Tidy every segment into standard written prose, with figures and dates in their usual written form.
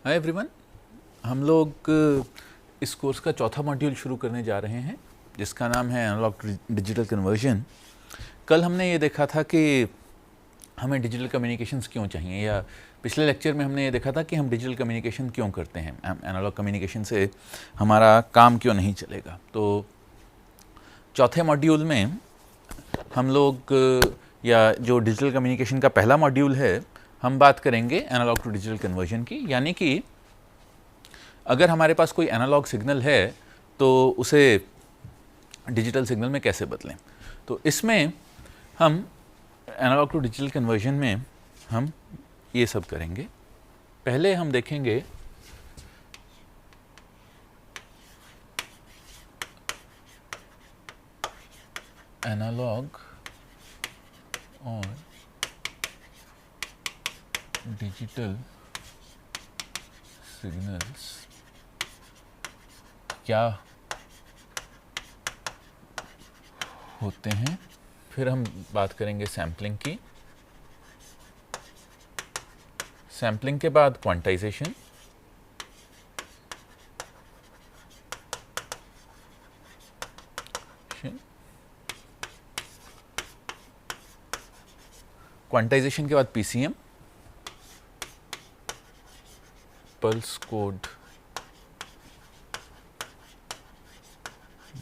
Hi everyone, हम लोग इस कोर्स का चौथा मॉड्यूल शुरू करने जा रहे हैं जिसका नाम है एनालॉग टू डिजिटल कन्वर्जन। कल हमने ये देखा था कि हमें डिजिटल कम्युनिकेशंस क्यों चाहिए, या पिछले लेक्चर में हमने ये देखा था कि हम डिजिटल कम्युनिकेशन क्यों करते हैं, एनालॉग कम्युनिकेशन से हमारा काम क्यों नहीं चलेगा। तो चौथे मॉड्यूल में हम लोग या जो डिजिटल कम्युनिकेशन का पहला मॉड्यूल है, हम बात करेंगे एनालॉग टू डिजिटल कन्वर्जन की, यानी कि अगर हमारे पास कोई एनालॉग सिग्नल है तो उसे डिजिटल सिग्नल में कैसे बदलें। तो इसमें हम एनालॉग टू डिजिटल कन्वर्जन में हम ये सब करेंगे। पहले हम देखेंगे एनालॉग और डिजिटल सिग्नल्स क्या होते हैं, फिर हम बात करेंगे सैम्पलिंग की, सैम्पलिंग के बाद क्वांटाइजेशन, क्वांटाइजेशन के बाद पीसीएम, पल्स कोड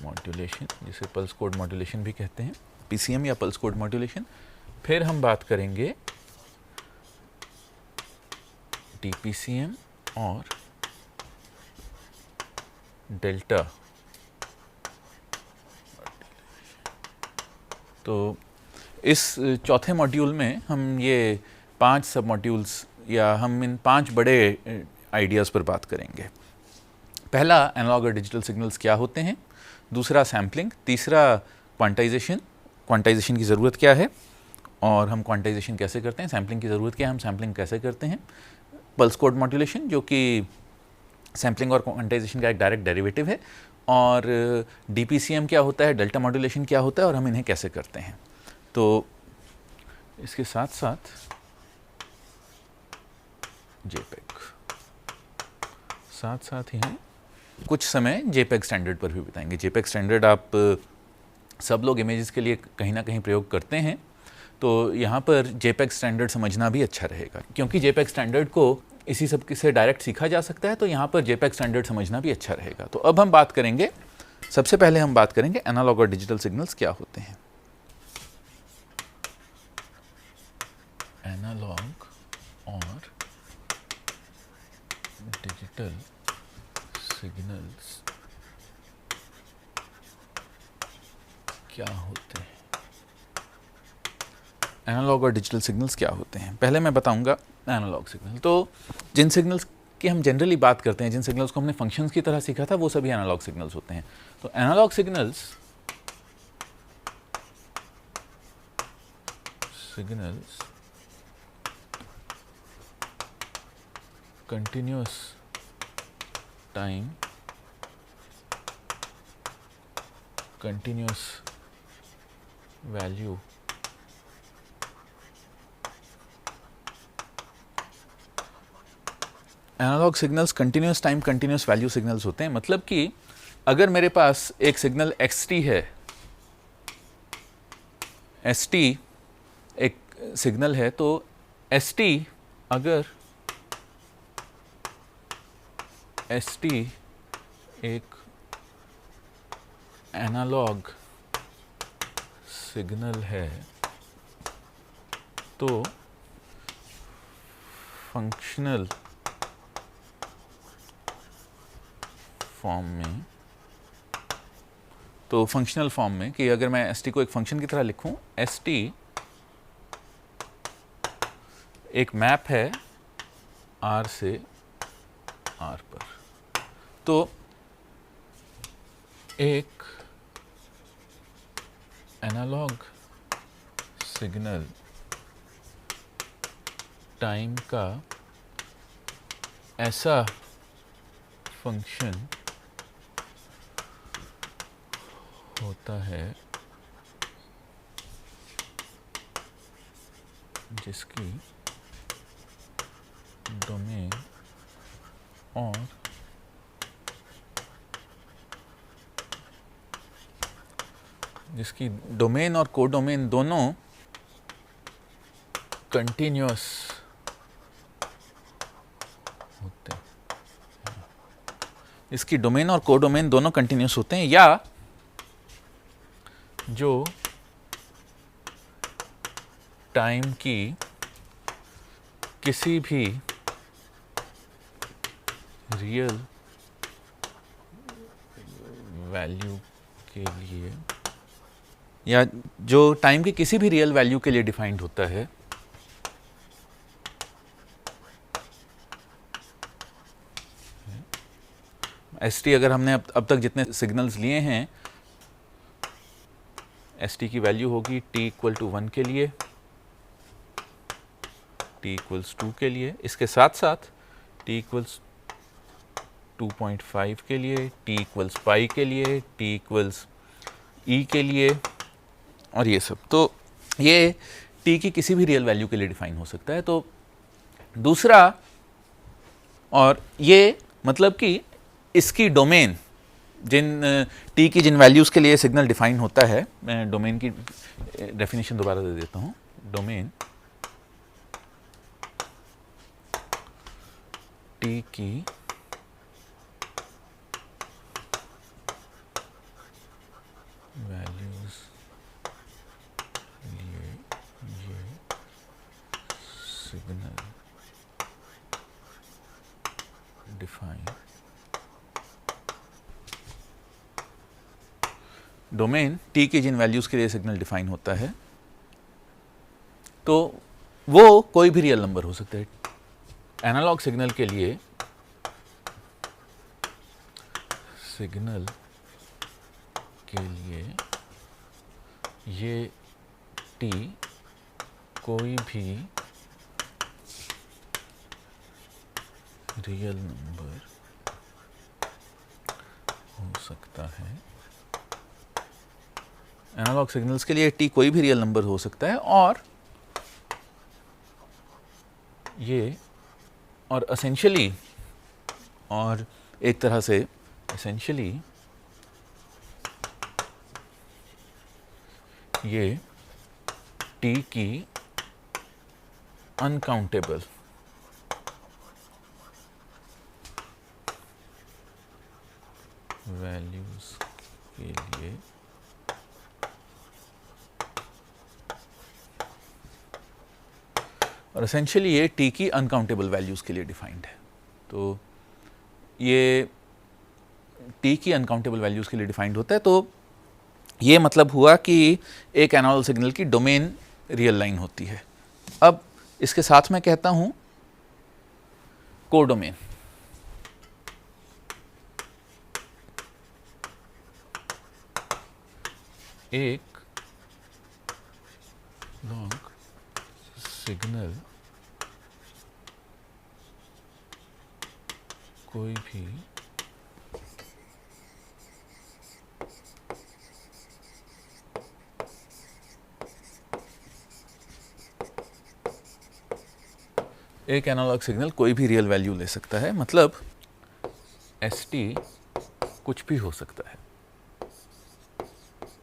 मॉड्यूलेशन, जिसे पल्स कोड मॉड्यूलेशन भी कहते हैं, पीसीएम या पल्स कोड मॉड्यूलेशन। फिर हम बात करेंगे डीपीसीएम और डेल्टा। तो इस चौथे मॉड्यूल में हम ये 5 सब मॉड्यूल्स या हम इन 5 बड़े आइडियाज़ पर बात करेंगे। पहला एनालॉग और डिजिटल सिग्नल्स क्या होते हैं, दूसरा सैम्पलिंग, तीसरा क्वांटाइजेशन, क्वांटाइजेशन की ज़रूरत क्या है और हम क्वांटाइजेशन कैसे करते हैं, सैम्पलिंग की ज़रूरत क्या है, हम सैम्पलिंग कैसे करते हैं, पल्स कोड मॉड्यूलेशन जो कि सैम्पलिंग और क्वांटाइजेशन का एक डायरेक्ट डेरिवेटिव है, और डीपीसीएम क्या होता है, डेल्टा मॉड्यूलेशन क्या होता है और हम इन्हें कैसे करते हैं। तो इसके साथ साथ जेपेग, साथ साथ ही हम कुछ समय जेपेग स्टैंडर्ड पर भी बताएंगे। जेपेग स्टैंडर्ड आप सब लोग इमेजेस के लिए कहीं ना कहीं प्रयोग करते हैं, तो यहाँ पर जेपेग स्टैंडर्ड समझना भी अच्छा रहेगा, क्योंकि जेपेग स्टैंडर्ड को इसी सब से डायरेक्ट सीखा जा सकता है, तो यहाँ पर जेपेग स्टैंडर्ड समझना भी अच्छा रहेगा। तो अब हम बात करेंगे, सबसे पहले हम बात करेंगे एनालॉग और डिजिटल सिग्नल्स क्या होते हैं। एनालॉग और डिजिटल सिग्नल्स क्या होते हैं, एनालॉग और डिजिटल सिग्नल्स क्या होते हैं। पहले मैं बताऊंगा एनालॉग सिग्नल। तो जिन सिग्नल्स की हम जनरली बात करते हैं, जिन सिग्नल्स को हमने फंक्शंस की तरह सीखा था, वो सभी एनालॉग सिग्नल्स होते हैं। तो analog signals continuous time, continuous value analog signals continuous time continuous value signals होते हैं। मतलब कि अगर मेरे पास एक सिग्नल xt है, st एक सिग्नल है, तो st अगर st एक एनालॉग सिग्नल है तो फंक्शनल फॉर्म में, तो फंक्शनल फॉर्म में कि अगर मैं st को एक फंक्शन की तरह लिखूं, st एक मैप है r से r पर, तो एक एनालॉग सिग्नल टाइम का ऐसा फंक्शन होता है जिसकी डोमेन और जिसकी डोमेन और कोडोमेन दोनों कंटिन्यूअस होते हैं, इसकी डोमेन और कोडोमेन दोनों कंटिन्यूअस होते हैं, या जो टाइम की किसी भी रियल वैल्यू के लिए, या जो टाइम की किसी भी रियल वैल्यू के लिए डिफाइंड होता है, एसटी अगर हमने अब तक जितने सिग्नल्स लिए हैं, एसटी की वैल्यू होगी t इक्वल टू 1 के लिए, t इक्वल्स 2 के लिए, इसके साथ साथ t इक्वल्स 2.5 के लिए, t इक्वल्स पाई के लिए, t इक्वल्स e के लिए, और ये सब। तो ये t की किसी भी रियल वैल्यू के लिए डिफाइन हो सकता है। तो दूसरा, और ये मतलब कि इसकी डोमेन, जिन t की जिन वैल्यूज़ के लिए सिग्नल डिफाइन होता है, मैं डोमेन की डेफिनेशन दोबारा दे देता हूँ। डोमेन t की वैल्यूज़ लिए ये सिग्नल डिफाइन, डोमेन t की जिन वैल्यूज़ के लिए सिग्नल डिफाइन होता है, तो वो कोई भी रियल नंबर हो सकता है। एनालॉग सिग्नल के लिए ये t कोई भी रियल नंबर हो सकता है। एनालॉग सिग्नल्स के लिए t कोई भी रियल नंबर हो सकता है, और ये, और एसेंशियली, और एक तरह से एसेंशियली ये t की अनकाउंटेबल वैल्यूज के लिए और एसेंशियली ये t की अनकाउंटेबल वैल्यूज़ के लिए डिफाइंड है। तो ये t की अनकाउंटेबल वैल्यूज़ के लिए डिफाइंड होता है। तो ये मतलब हुआ कि एक एनालॉग सिग्नल की डोमेन रियल लाइन होती है। अब इसके साथ मैं कहता हूं कोडोमेन। एक लॉग सिग्नल कोई भी एक एनालॉग सिग्नल कोई भी रियल वैल्यू ले सकता है, मतलब ST कुछ भी हो सकता है,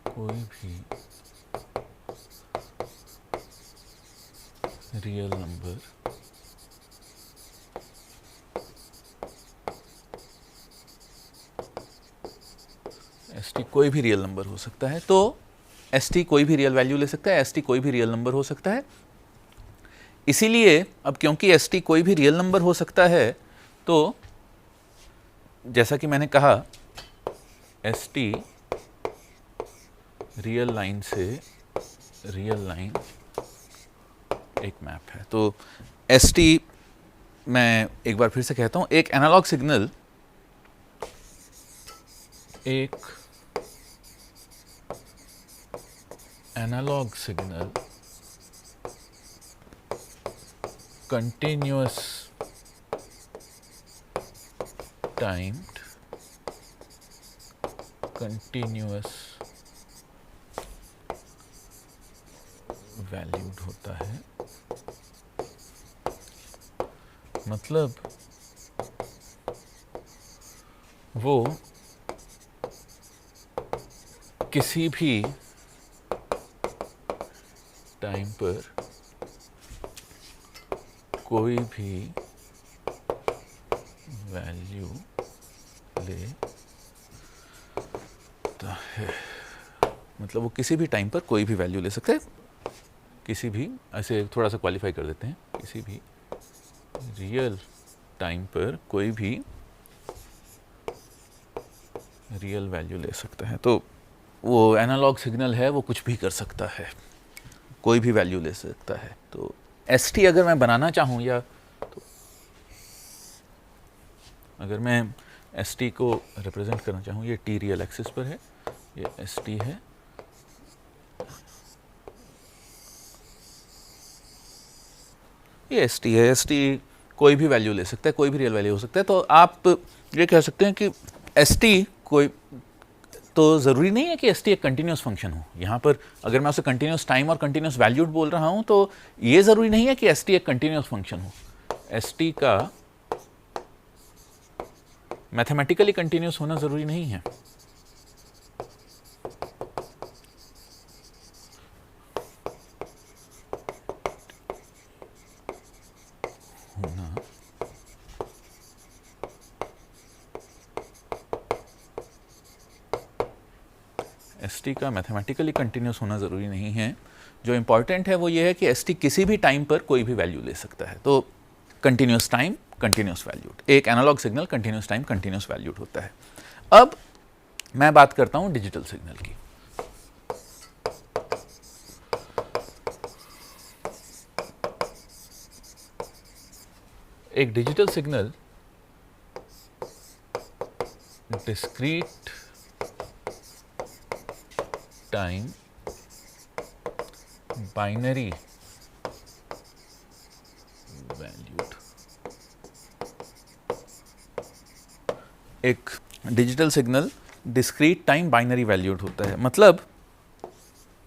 कोई भी रियल नंबर ST कोई भी रियल नंबर हो सकता है। तो ST कोई भी रियल वैल्यू ले सकता है, ST कोई भी रियल नंबर हो सकता है। इसीलिए अब क्योंकि ST कोई भी रियल नंबर हो सकता है, तो जैसा कि मैंने कहा ST रियल लाइन से रियल लाइन एक मैप है। तो ST, मैं एक बार फिर से कहता हूं, एक analog signal continuous timed continuous valued होता है। मतलब वो किसी भी टाइम पर कोई भी वैल्यू ले सकता है। मतलब वो किसी भी टाइम पर कोई भी वैल्यू ले सकता है, किसी भी, ऐसे थोड़ा सा क्वालिफाई कर देते हैं, किसी भी रियल टाइम पर कोई भी रियल वैल्यू ले सकता है। तो वो एनालॉग सिग्नल है, वो कुछ भी कर सकता है, कोई भी वैल्यू ले सकता है। तो ST अगर मैं बनाना चाहूँ, या तो अगर मैं ST को रिप्रेजेंट करना चाहूँ, ये T रियल एक्सिस पर है, ये ST है, ये ST है। ST कोई भी वैल्यू ले सकता है, कोई भी रियल वैल्यू हो सकता है। तो आप ये कह सकते हैं कि ST कोई, तो ज़रूरी नहीं है कि ST एक कंटिन्यूस फंक्शन हो। यहाँ पर अगर मैं उसे कंटिन्यूस टाइम और कंटिन्यूस वैल्यूड बोल रहा हूँ, तो ये ज़रूरी नहीं है कि ST एक कंटिन्यूस फंक्शन हो। ST का मैथमेटिकली कंटिन्यूस होना ज़रूरी नहीं है। ST का मैथमेटिकली कंटिन्यूस होना ज़रूरी नहीं है। जो इम्पॉर्टेंट है वो ये है कि ST किसी भी टाइम पर कोई भी वैल्यू ले सकता है। तो कंटिन्यूस टाइम, कंटिन्यूस वैल्यूड, एक analog signal continuous time, continuous valued होता है। अब मैं बात करता हूँ डिजिटल सिग्नल की। एक digital signal discrete time binary valued, एक digital signal discrete time binary valued होता है। मतलब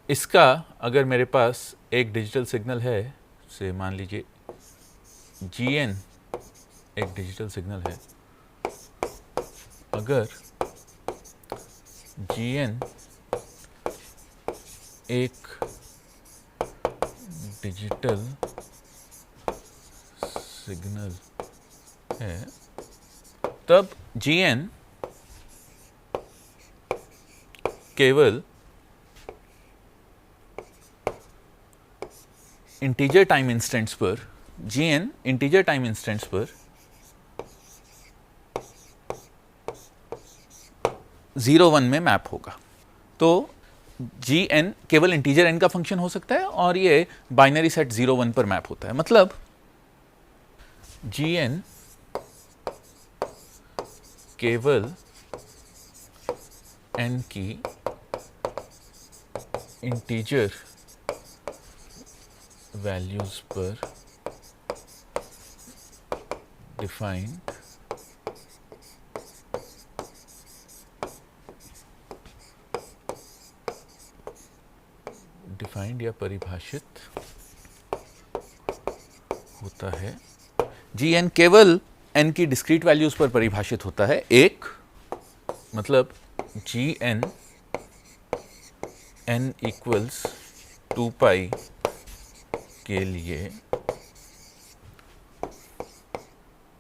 इसका, अगर मेरे पास एक डिजिटल सिग्नल है, से मान लीजिए GN एक डिजिटल सिग्नल है, अगर GN एक डिजिटल सिग्नल है, तब GN केवल इंटीजर टाइम इंस्टेंट्स पर, GN इंटीजर टाइम इंस्टेंट्स पर 0-1 में मैप होगा। तो GN केवल इंटीजर n का फंक्शन हो सकता है और ये बाइनरी सेट 0-1 पर मैप होता है। मतलब GN केवल n की इंटीजर वैल्यूज पर डिफाइंड या परिभाषित होता है। GN केवल n की डिस्क्रीट वैल्यूज पर परिभाषित होता है। एक मतलब GN n इक्वल्स 2 पाई के लिए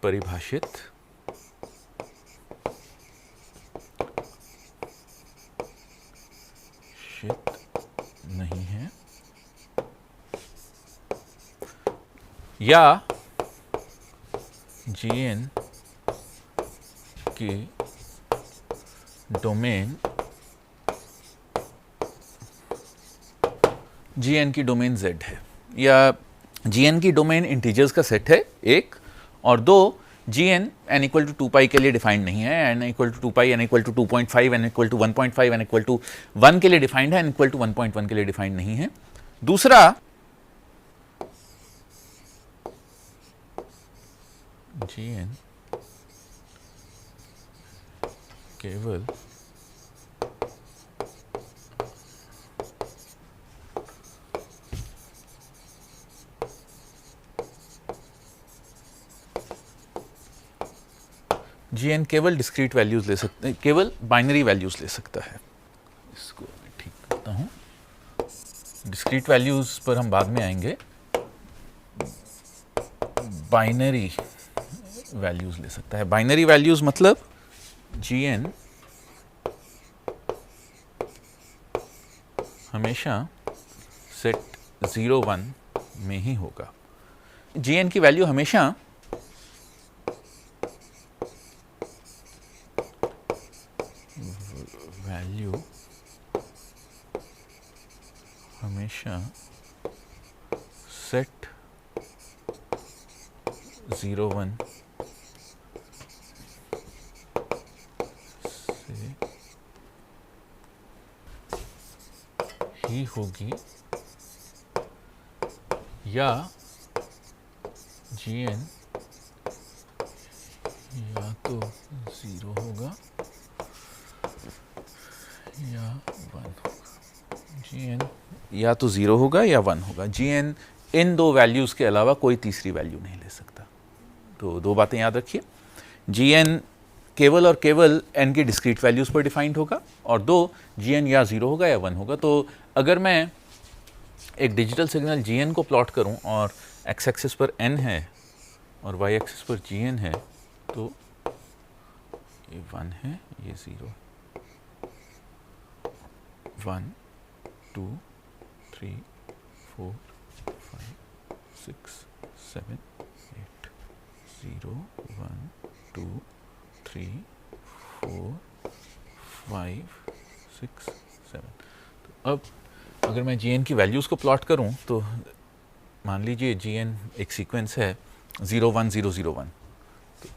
परिभाषित नहीं है, या GN की डोमेन, GN की डोमेन Z है, या GN की डोमेन इंटीजर्स का सेट है एक, और दो GN n equal to 2 pi के लिए डिफाइंड नहीं है, n equal to 2 pi, n equal to 2.5, n equal to 1.5, n equal to 1 के लिए डिफाइंड है, n इक्वल टू 1.1 के लिए डिफाइंड नहीं है। दूसरा GN केवल GN केवल डिस्क्रीट वैल्यूज़ ले सकते हैं, केवल बाइनरी वैल्यूज़ ले सकता है। इसको मैं ठीक करता हूँ। डिस्क्रीट वैल्यूज़ पर हम बाद में आएंगे, बाइनरी वैल्यूज़ ले सकता है। बाइनरी वैल्यूज़ मतलब GN हमेशा सेट 0 1 में ही होगा। GN की वैल्यू हमेशा सेट 0 1 से ही होगी, या GN या तो 0 होगा या 1 होगा। GN या तो 0 होगा या 1 होगा। GN इन दो वैल्यूज़ के अलावा कोई तीसरी वैल्यू नहीं ले सकता। तो दो बातें याद रखिए, GN केवल और केवल n की डिस्क्रीट वैल्यूज़ पर डिफाइंड होगा, और दो, GN या 0 होगा या 1 होगा। तो अगर मैं एक डिजिटल सिग्नल GN को प्लॉट करूं और x एक्सिस पर n है और y एक्सिस पर GN है, तो ये 1 है, ये 0 है। 1 2 3 4 5 6 7 8 0 1 2 3 4 5 6 7। तो अब अगर मैं GN की वैल्यूज़ को प्लॉट करूं, तो मान लीजिए GN एक सीक्वेंस है 0 1 0 0 1, तो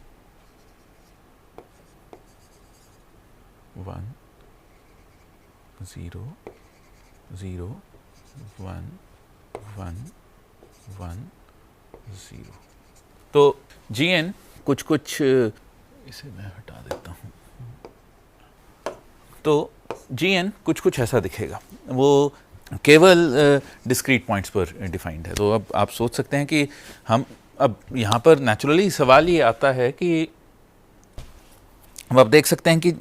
1 0 0 1 1 1 0। तो GN कुछ इसे मैं हटा देता हूँ। तो GN कुछ ऐसा दिखेगा, वो केवल डिस्क्रीट पॉइंट्स पर डिफाइंड है। तो अब आप सोच सकते हैं कि हम अब यहाँ पर नेचुरली सवाल ये आता है कि अब आप देख सकते हैं कि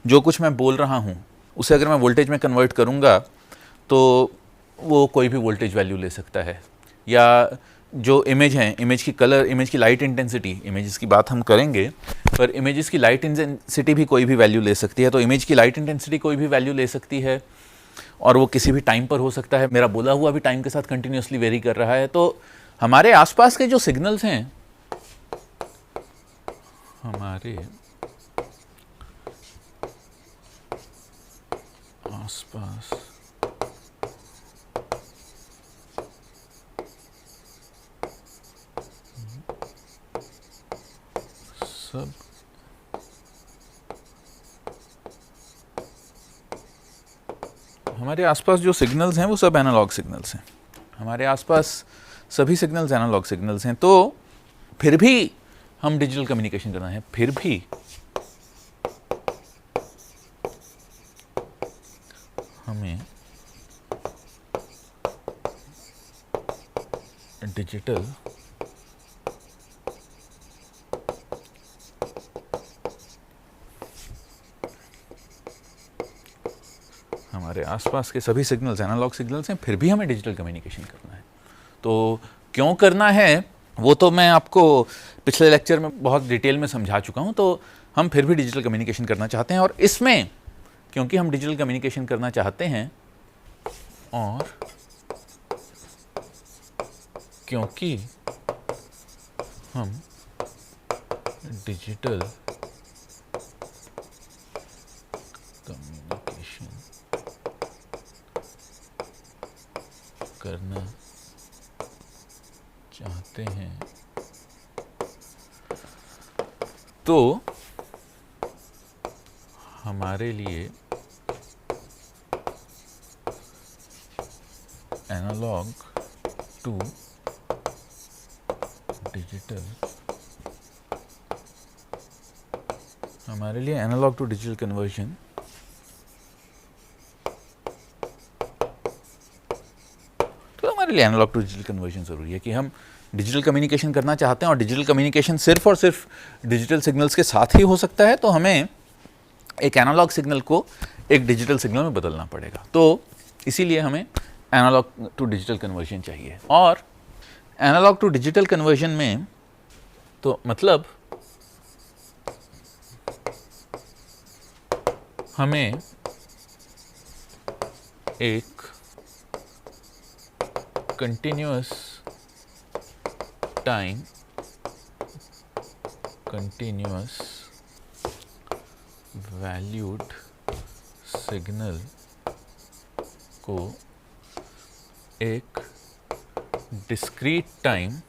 जो कुछ मैं बोल रहा हूँ उसे अगर मैं वोल्टेज में कन्वर्ट करूँगा तो वो कोई भी वोल्टेज वैल्यू ले सकता है, या जो इमेज हैं, इमेज की कलर, इमेज की लाइट इंटेंसिटी, इमेजेस की बात हम करेंगे, पर इमेजेस की लाइट इंटेंसिटी भी कोई भी वैल्यू ले सकती है। तो इमेज की लाइट इंटेंसिटी कोई भी वैल्यू ले सकती है, और वो किसी भी टाइम पर हो सकता है। मेरा बोला हुआ भी टाइम के साथ कंटिन्यूसली वेरी कर रहा है। तो हमारे आसपास के जो सिग्नल्स हैं, हमारे आसपास सब हमारे आसपास जो सिग्नल्स हैं वो सब एनालॉग सिग्नल्स हैं। हमारे आसपास सभी सिग्नल्स एनालॉग सिग्नल्स हैं। तो फिर भी हम डिजिटल कम्युनिकेशन करना है, फिर भी हमें डिजिटल हमारे आसपास के सभी सिग्नल्स एनालॉग सिग्नल्स हैं, फिर भी हमें डिजिटल कम्युनिकेशन करना है। तो क्यों करना है वो तो मैं आपको पिछले लेक्चर में बहुत डिटेल में समझा चुका हूं। तो हम फिर भी डिजिटल कम्युनिकेशन करना चाहते हैं, और इसमें क्योंकि हम डिजिटल कम्युनिकेशन करना चाहते हैं और क्योंकि हम डिजिटल कम्युनिकेशन करना चाहते हैं, तो हमारे लिए एनालॉग टू डिजिटल कन्वर्जन ज़रूरी है कि हम डिजिटल कम्युनिकेशन करना चाहते हैं और डिजिटल कम्युनिकेशन सिर्फ और सिर्फ डिजिटल सिग्नल्स के साथ ही हो सकता है, तो हमें एक एनालॉग सिग्नल को एक डिजिटल सिग्नल में बदलना पड़ेगा। तो इसीलिए हमें एनालॉग टू डिजिटल कन्वर्जन चाहिए। और एनालॉग टू डिजिटल कन्वर्जन में तो मतलब हमें एक continuous time continuous valued signal को एक discrete time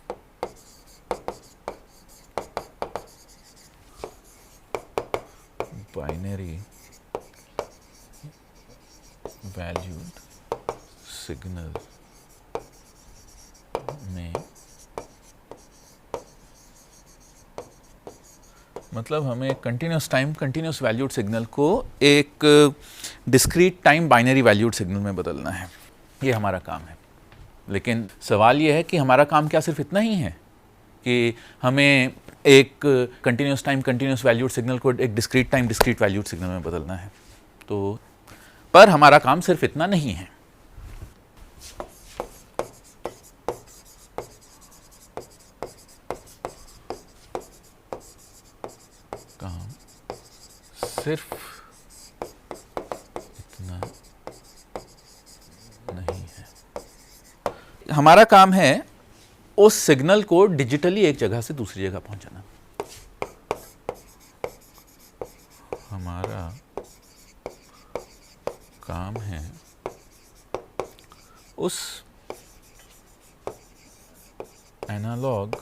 binary valued signal में, मतलब हमें continuous time continuous valued signal को एक discrete time binary valued signal में बदलना है। ये हमारा काम है। लेकिन सवाल ये है कि हमारा काम क्या सिर्फ इतना ही है कि हमें एक continuous time continuous valued signal को एक discrete time discrete valued signal में बदलना है? तो पर हमारा काम सिर्फ इतना नहीं है। काम सिर्फ इतना नहीं है। हमारा काम है उस सिग्नल को डिजिटली एक जगह से दूसरी जगह पहुंचाना। हमारा काम है उस एनालॉग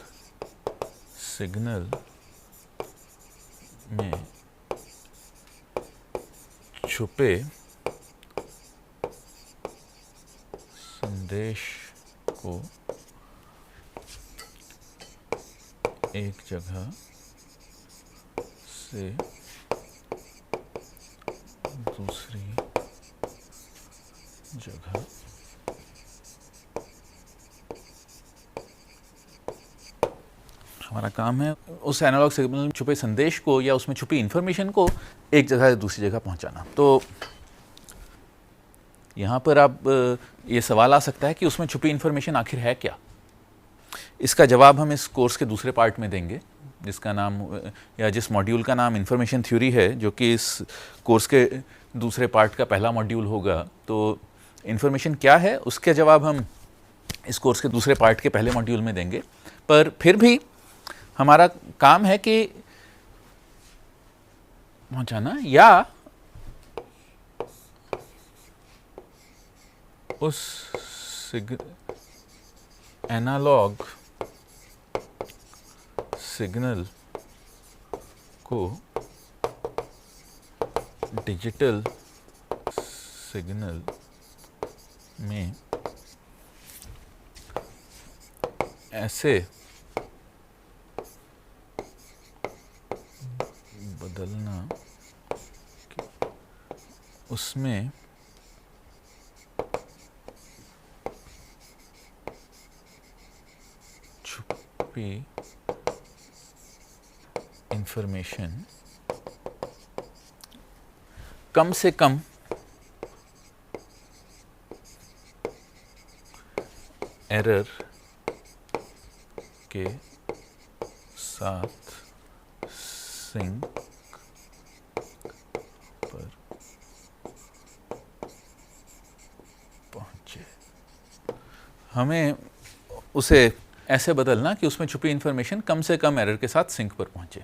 सिग्नल में छुपे संदेश को एक जगह से दूसरी जगह हमारा काम है उस एनालॉग सिग्नल में छुपे संदेश को या उसमें छुपी इंफॉर्मेशन को एक जगह से दूसरी जगह पहुंचाना। तो यहाँ पर आप ये सवाल आ सकता है कि उसमें छुपी इंफॉर्मेशन आखिर है क्या? इसका जवाब हम इस कोर्स के दूसरे पार्ट में देंगे, जिसका नाम या जिस मॉड्यूल का नाम इंफॉर्मेशन थ्योरी है, जो कि इस कोर्स के दूसरे पार्ट का पहला मॉड्यूल होगा। तो इंफॉर्मेशन क्या है उसके जवाब हम इस कोर्स के दूसरे पार्ट के पहले मॉड्यूल में देंगे। पर फिर भी हमारा काम है कि पहुंचाना या उस एनालॉग सिग्नल को डिजिटल सिग्नल में ऐसे बदलना कि उसमें छुपी इंफॉर्मेशन कम से कम एरर के साथ सिंक पर पहुंचे। हमें उसे ऐसे बदलना कि उसमें छुपी इंफॉर्मेशन कम से कम एरर के साथ सिंक पर पहुंचे।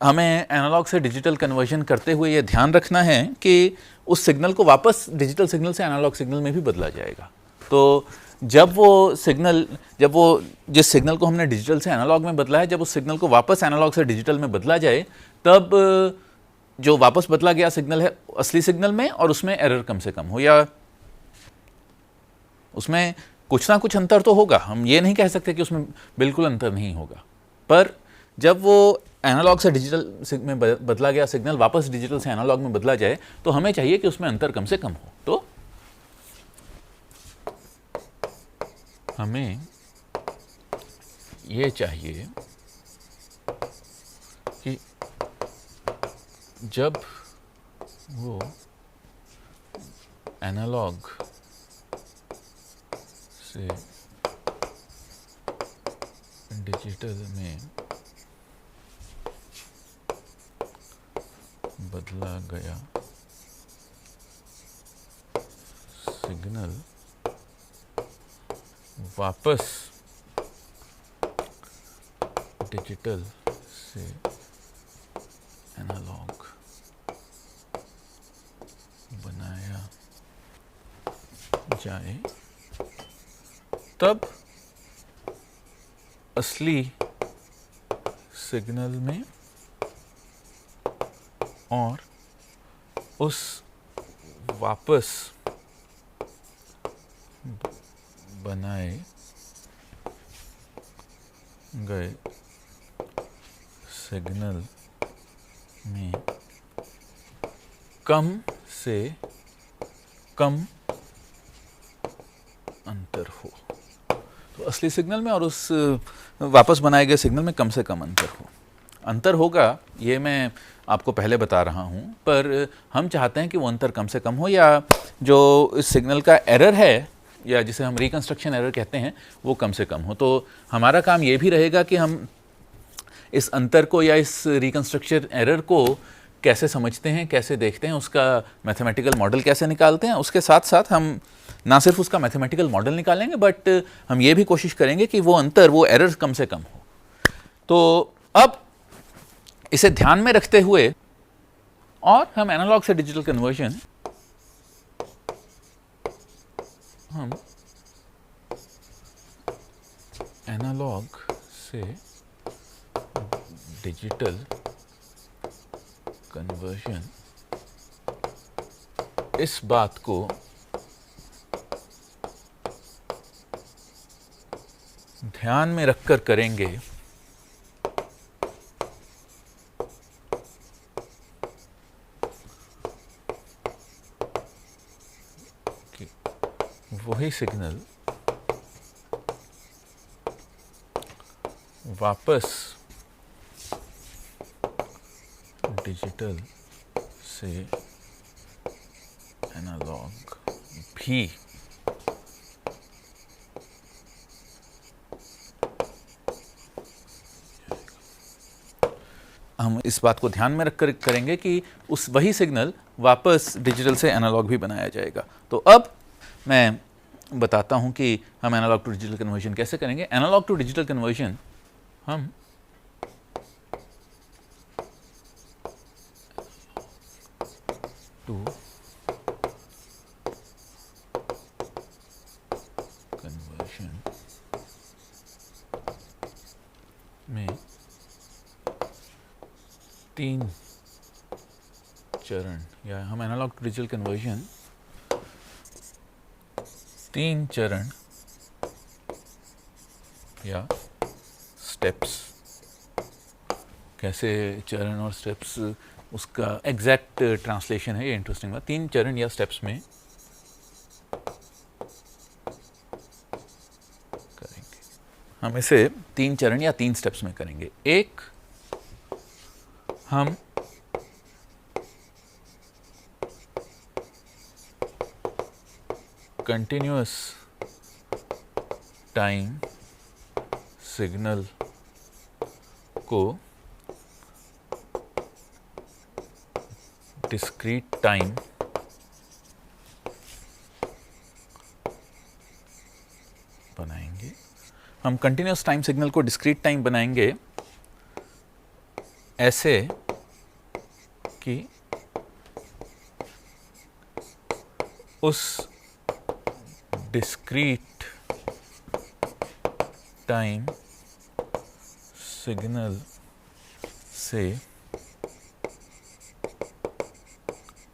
हमें एनालॉग से डिजिटल कन्वर्जन करते हुए ये ध्यान रखना है कि उस सिग्नल को वापस डिजिटल सिग्नल से एनालॉग सिग्नल में भी बदला जाएगा। तो जब वो जिस सिग्नल को हमने डिजिटल से एनालॉग में बदला है, जब उस सिग्नल को वापस एनालॉग से डिजिटल में बदला जाए, तब जो वापस बदला गया सिग्नल है असली सिग्नल में और उसमें एरर कम से कम हो, या उसमें कुछ ना कुछ अंतर तो होगा। हम ये नहीं कह सकते कि उसमें बिल्कुल अंतर नहीं होगा, पर जब वो एनालॉग से डिजिटल में बदला गया सिग्नल वापस डिजिटल से एनालॉग में बदला जाए, तो हमें चाहिए कि उसमें अंतर कम से कम हो। तो हमें ये चाहिए कि जब वो एनालॉग से डिजिटल में बदला गया सिग्नल वापस डिजिटल से एनालॉग बनाया जाए, तब असली सिग्नल में और उस वापस बनाए गए सिग्नल में कम से कम अंतर हो। तो असली सिग्नल में और उस वापस बनाए गए सिग्नल में कम से कम अंतर हो। अंतर होगा ये मैं आपको पहले बता रहा हूँ, पर हम चाहते हैं कि वो अंतर कम से कम हो, या जो इस सिग्नल का एरर है या जिसे हम रिकंस्ट्रक्शन एरर कहते हैं वो कम से कम हो। तो हमारा काम ये भी रहेगा कि हम इस अंतर को या इस रिकंस्ट्रक्शन एरर को कैसे समझते हैं, कैसे देखते हैं, उसका मैथमेटिकल मॉडल कैसे निकालते हैं। उसके साथ साथ हम ना सिर्फ उसका मैथमेटिकल मॉडल निकालेंगे, बट हम ये भी कोशिश करेंगे कि वो अंतर, वो एरर कम से कम हो। तो अब इसे ध्यान में रखते हुए और हम एनालॉग से डिजिटल कन्वर्जन हम एनालॉग से डिजिटल कन्वर्जन इस बात को ध्यान में रखकर करेंगे कि वही सिग्नल वापस डिजिटल से एनालॉग भी हम इस बात को ध्यान में रखकर करेंगे कि उस वही सिग्नल वापस डिजिटल से एनालॉग भी बनाया जाएगा। तो अब मैं बताता हूं कि हम एनालॉग टू डिजिटल कन्वर्जन कैसे करेंगे। एनालॉग टू डिजिटल कन्वर्जन हम टू कन्वर्जन में 3 चरण, या हम एनालॉग टू डिजिटल कन्वर्जन 3 चरण या स्टेप्स, कैसे चरण और स्टेप्स उसका एग्जैक्ट ट्रांसलेशन है, ये इंटरेस्टिंग बात। 3 चरण या स्टेप्स में करेंगे। हम इसे 3 चरण या 3 स्टेप्स में करेंगे। एक, हम कंटिन्यूअस टाइम सिग्नल को डिस्क्रीट टाइम बनाएंगे। हम कंटिन्यूअस टाइम सिग्नल को डिस्क्रीट टाइम बनाएंगे ऐसे कि उस डिस्क्रीट टाइम सिग्नल से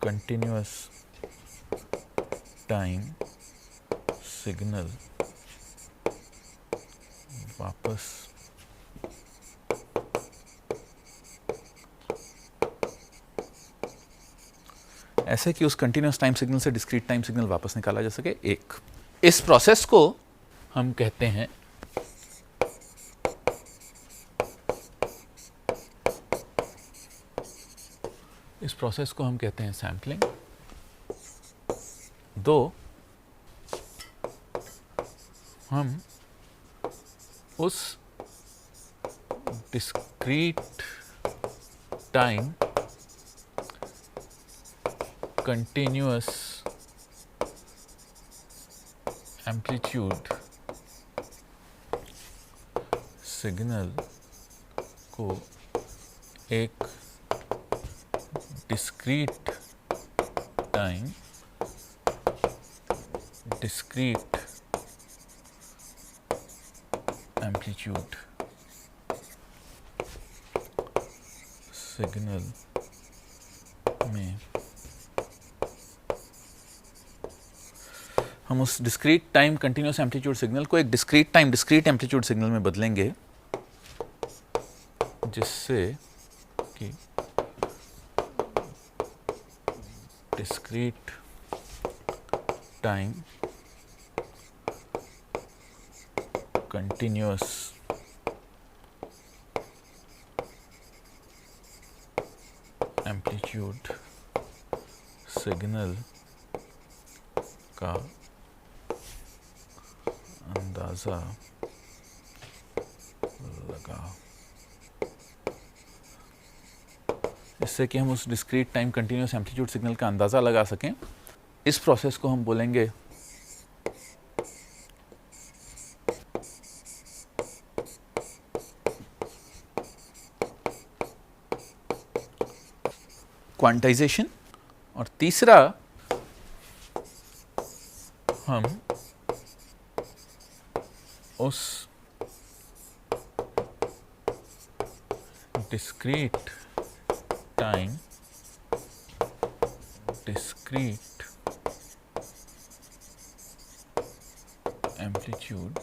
कंटिन्यूअस टाइम सिग्नल वापस ऐसे कि उस कंटिन्यूअस टाइम सिग्नल से डिस्क्रीट टाइम सिग्नल वापस निकाला जा सके। एक, इस प्रोसेस को हम कहते हैं प्रोसेस को हम कहते हैं सैम्पलिंग। दो हम उस discrete time continuous amplitude signal को एक discrete time discrete amplitude signal में हम उस discrete time continuous amplitude signal को एक discrete time discrete amplitude signal में बदलेंगे, जिससे कि discrete time continuous amplitude signal का अंदाज़ा लगा, इससे कि हम उस discrete time continuous amplitude signal का अंदाज़ा लगा सकें। इस प्रोसेस को हम बोलेंगे क्वांटाइजेशन। और तीसरा हम उस discrete time discrete amplitude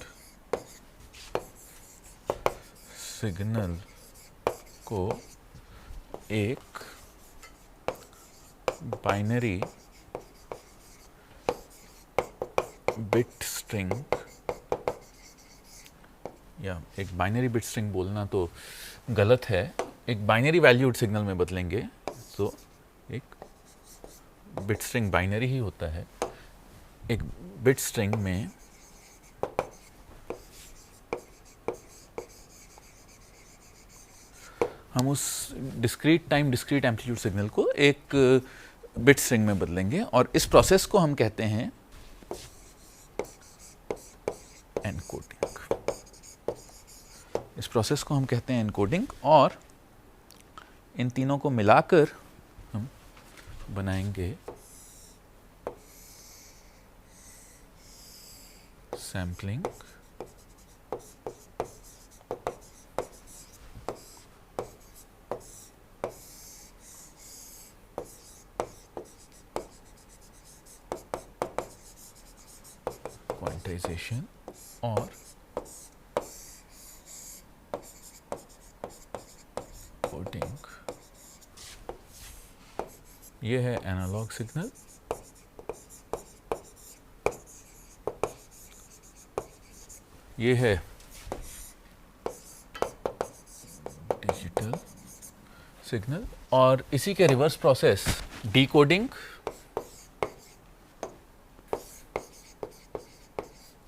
signal को एक बाइनरी बिट स्ट्रिंग, या एक बाइनरी बिट स्ट्रिंग बोलना तो गलत है, एक बाइनरी वैल्यूड सिग्नल में बदलेंगे। तो एक बिट स्ट्रिंग बाइनरी ही होता है। एक बिट स्ट्रिंग में हम उस discrete time discrete amplitude signal को एक बिट स्ट्रिंग में बदलेंगे, और इस प्रोसेस को हम कहते हैं एनकोडिंग। इस प्रोसेस को हम कहते हैं एनकोडिंग, और इन तीनों को मिलाकर हम बनाएंगे सैम्पलिंग, क्वांटाइजेशन और कोडिंग। ये है एनालॉग सिग्नल, ये है डिजिटल सिग्नल, और इसी के रिवर्स प्रोसेस डिकोडिंग,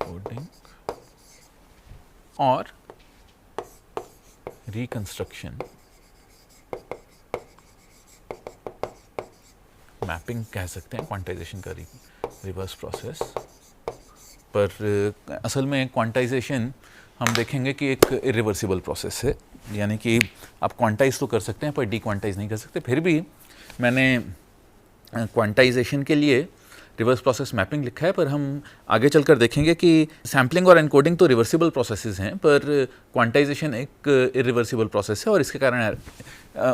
कोडिंग और रिकंस्ट्रक्शन, मैपिंग कह सकते हैं क्वांटाइजेशन का रिवर्स प्रोसेस। पर असल में क्वांटाइजेशन हम देखेंगे कि एक इरिवर्सिबल प्रोसेस है, यानी कि आप क्वांटाइज तो कर सकते हैं पर डी क्वांटाइज नहीं कर सकते। फिर भी मैंने क्वांटाइजेशन के लिए रिवर्स प्रोसेस मैपिंग लिखा है, पर हम आगे चलकर देखेंगे कि सैम्पलिंग और एनकोडिंग तो रिवर्सिबल प्रोसेसेस हैं, पर क्वांटाइजेशन एक इरिवर्सिबल प्रोसेस है, और इसके कारण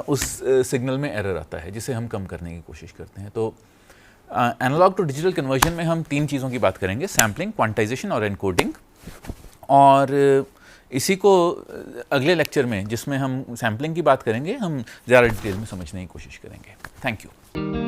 उस सिग्नल में एरर आता है, जिसे हम कम करने की कोशिश करते हैं। तो एनालॉग टू डिजिटल कन्वर्जन में हम तीन चीज़ों की बात करेंगे, सैम्पलिंग, क्वांटाइजेशन और एनकोडिंग। और इसी को अगले लेक्चर में, जिसमें हम सैम्पलिंग की बात करेंगे, हम ज़्यादा डिटेल में समझने की कोशिश करेंगे। Thank you.